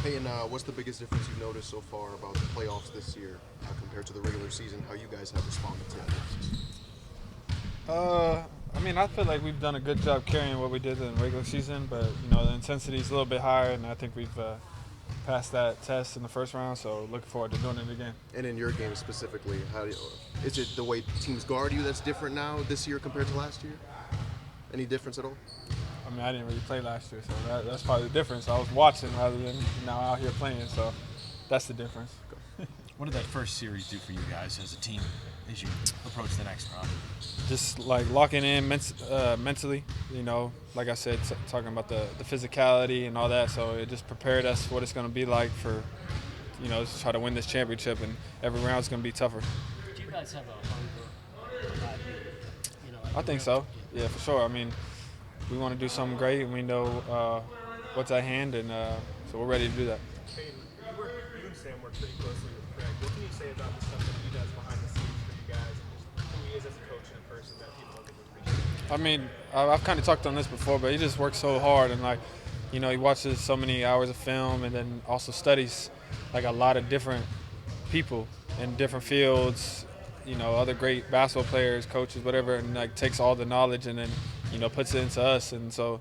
Hey, and what's the biggest difference you've noticed so far about the playoffs this year compared to the regular season? How you guys have responded to it? Uh, I mean, I feel like we've done a good job carrying what we did in the regular season, but the intensity is a little bit higher, and I think we've passed that test in the first round. So looking forward to doing it again. And in your game specifically, is it the way teams guard you that's different now this year compared to last year? Any difference at all? I mean, I didn't really play last year, so that's probably the difference. I was watching rather than now out here playing, so that's the difference. What did that first series do for you guys as a team as you approach the next round? Just like locking in mentally, like I said, talking about the physicality and all that. So it just prepared us for what it's going to be like for, to try to win this championship, and every round is going to be tougher. Do you guys have a hunger for that? I think so. Yeah, for sure. I mean, we want to do something great, and we know what's at hand, and so we're ready to do that. Payton, you and Sam work pretty closely with Craig. What can you say about the stuff that he does behind the scenes for you guys, and just who he is as a coach and a person that people don't get to appreciate? I mean, I've kind of talked on this before, but he just works so hard, and he watches so many hours of film, and then also studies like a lot of different people in different fields, other great basketball players, coaches, whatever, and like takes all the knowledge and then puts it into us, and so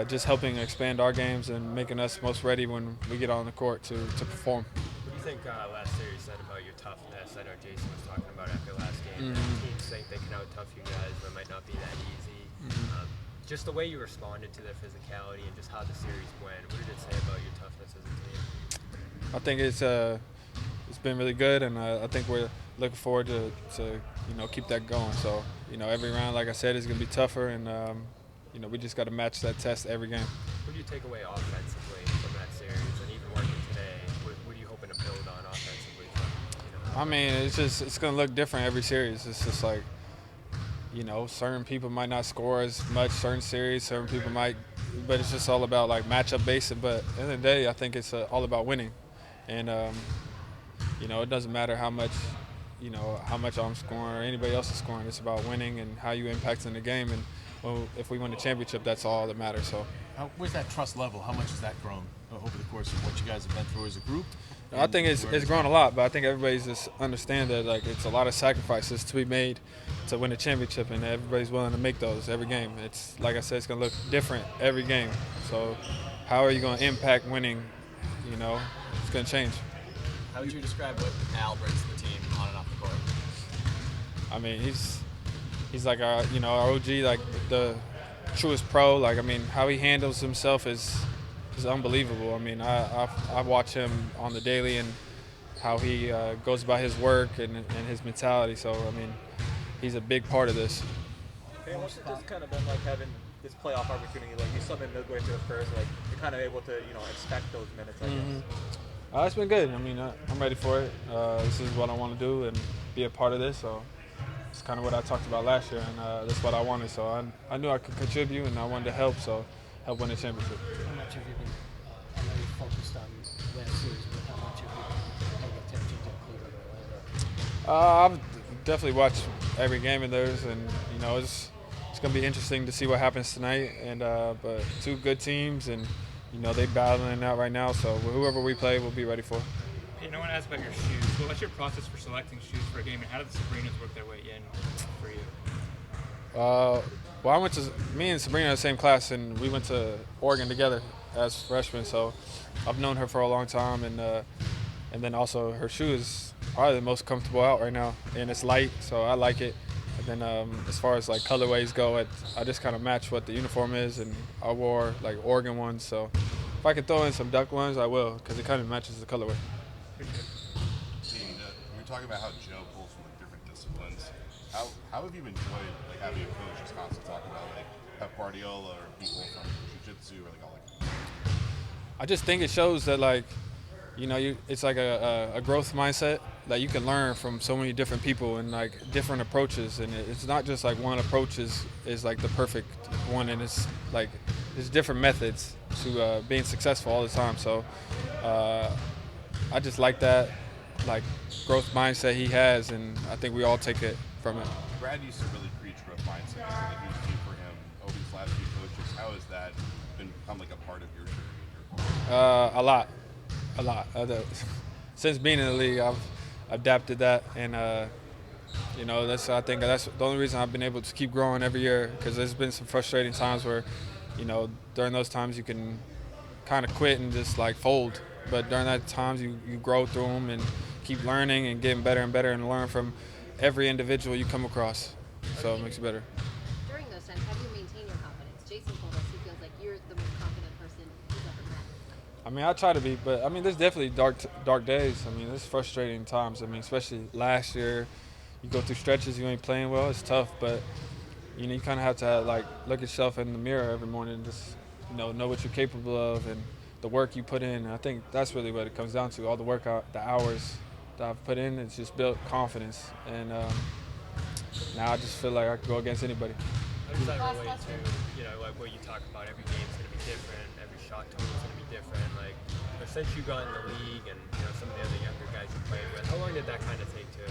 just helping expand our games and making us most ready when we get on the court to perform. What do you think last series said about your toughness? I know Jason was talking about after last game. Teams think they can out-tough you guys, but it might not be that easy. Just the way you responded to their physicality and just how the series went, what did it say about your toughness as a team? I think it's been really good, and I think we're looking forward to keep that going. So every round, like I said, is going to be tougher, and we just got to match that test every game. What do you take away offensively from that series, and even working today? What are you hoping to build on offensively? I mean, it's going to look different every series. It's just like certain people might not score as much certain series, certain people might, but it's just all about like matchup based. But at the end of the day, I think it's all about winning, and it doesn't matter how much I'm scoring or anybody else is scoring. It's about winning and how you impact in the game. And if we win the championship, that's all that matters. So, Where's that trust level? How much has that grown over the course of what you guys have been through as a group? I think it's grown a lot, but I think everybody's just understand that like it's a lot of sacrifices to be made to win a championship, and everybody's willing to make those every game. It's like I said, it's gonna look different every game. So, how are you gonna impact winning? It's gonna change. How would you describe what Al brings to the team on and off the court? I mean, he's like our OG, like the truest pro. Like I mean, how he handles himself is unbelievable. I mean, I watch him on the daily and how he goes about his work and his mentality. So I mean, he's a big part of this. Hey, what's it just kind of been like having this playoff opportunity? Like you subbed in midway through the first, like you're kind of able to expect those minutes, I guess. It's been good. I mean, I'm ready for it. This is what I want to do and be a part of this. So it's kind of what I talked about last year, and that's what I wanted. So I knew I could contribute, and I wanted to help. So help win the championship. How much have you been? I know you focused on last series, but how much have you been paying attention to Cleveland or Orlando? I've definitely watched every game of theirs, and it's going to be interesting to see what happens tonight. And but two good teams, and they battling it out right now. So whoever we play, we'll be ready for. Hey, no one asked about your shoes. What's your process for selecting shoes for a game, and how did the Sabrinas work their way in for you? Well, me and Sabrina in the same class, and we went to Oregon together as freshmen. So I've known her for a long time, and then also her shoe is probably the most comfortable out right now, and it's light, so I like it. And then as far as like colorways go, I just kind of match what the uniform is, and I wore like Oregon ones. So if I could throw in some duck ones, I will, because it kind of matches the colorway. You're talking about how Joe pulls from the different disciplines. How have you enjoyed like having a coach just constantly talking about like Pep Guardiola or people from jiu-jitsu or like all like? I just think it shows that like, it's like a growth mindset that you can learn from so many different people and like different approaches, and it's not just like one approach is like the perfect one, and it's like there's different methods to being successful all the time. So I just like that like growth mindset he has, and I think we all take it from it. Brad used to really preach growth mindset. It's like a huge thing for him over these last few coaches. How has that become like a part of your journey? A lot. A lot. Since being in the league, I've adapted that, and I think that's the only reason I've been able to keep growing every year. Because there's been some frustrating times where, during those times you can kind of quit and just like fold. But during that times you grow through them and keep learning and getting better and better and learn from every individual you come across. So it makes you better. During those times, how do you maintain your confidence? Jason told us he feels like you're the most confident person he's ever met. I mean, I try to be, but I mean, there's definitely dark days. I mean, there's frustrating times. I mean, especially last year, you go through stretches you ain't playing well. It's tough, but you kind of have to look at yourself in the mirror every morning and just know what you're capable of and the work you put in. And I think that's really what it comes down to. All the work, the hours that I've put in, it's just built confidence. And now I just feel like I can go against anybody. How does that relate to, like what you talk about? Every game's going to be different. Every shot total is going to be different. Like, since you got in the league and some of the other younger guys you played with, how long did that kind of take to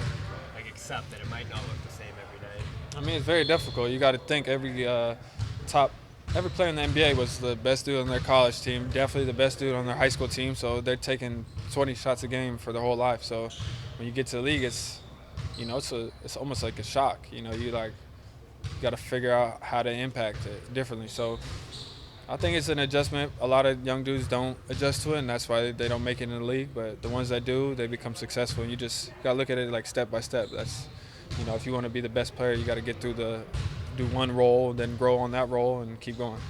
accept that it might not look the same every night? I mean, it's very difficult. You got to think every player in the NBA was the best dude on their college team, definitely the best dude on their high school team. So they're taking 20 shots a game for their whole life. So when you get to the league, it's almost like a shock. You got to figure out how to impact it differently. So I think it's an adjustment. A lot of young dudes don't adjust to it, and that's why they don't make it in the league. But the ones that do, they become successful. And you just got to look at it like step by step. That's, if you want to be the best player, you got to do one role, then grow on that role and keep going.